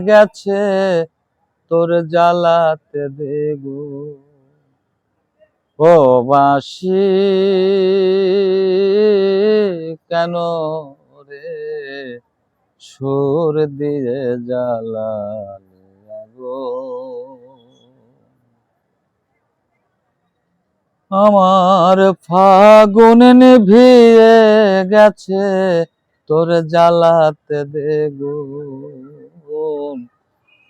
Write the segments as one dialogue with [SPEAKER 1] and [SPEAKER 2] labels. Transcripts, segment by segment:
[SPEAKER 1] গেছে তোর জ্বালাতে দেগো। ও বাঁশি কেন রে সুর দিয়ে জ্বালালে আগুন। আমার ফাগুন নিভিয়ে গেছে তোর জ্বালাতে দেগুন।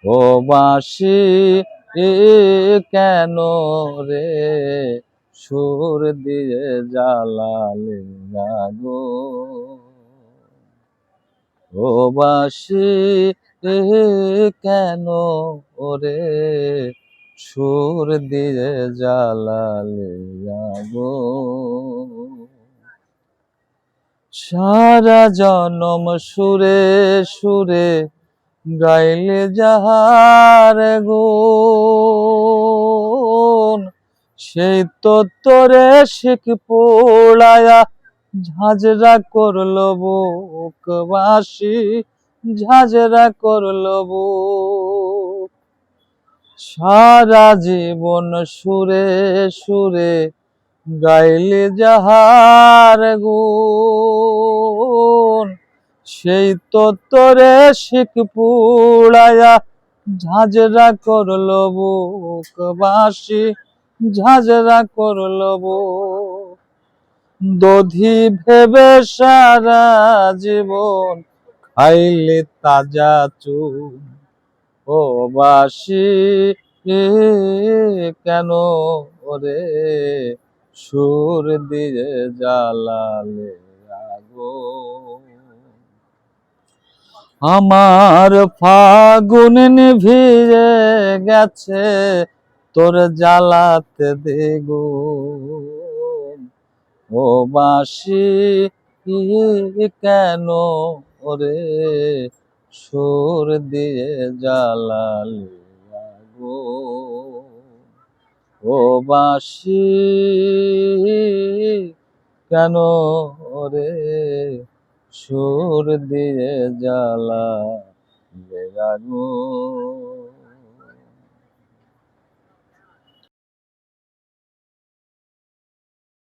[SPEAKER 1] ও বাঁশি কেন রে সুর দিয়ে জ্বালালে আগুন। ও বাঁশি কেন রে সুর দিয়ে জ্বালালে আগুন। সারা জনম সুরে সুরে গাইলে যাহার গুণ, সেই তো তোরে শিখ পোড়ায়া ঝাঁঝরা করলো বুক। বাঁশি ঝাঁঝরা করলো বুক। সারা জীবন সুরে সুরে গাইলে যাহার গুণ, সেই তো তোরে শিখ পুড়ায়া ঝাঁঝরা করলো বুক। বাঁশি ঝাঁঝরা করলো বুক। দধি ভেবে সারা জীবন খাইলে তাজা চুন। ও বাঁশি কেন রে সুর দিয়ে জ্বালালে আগুন। আমার ফাগুন নিভিয়ে গেছে তোর জ্বালাতে দেগুন। ও বাঁশি কেন রে সুর দিয়ে জ্বালালে আগুন। ও বাঁশি কেন রে সুর দিয়ে জ্বালালে আগুন।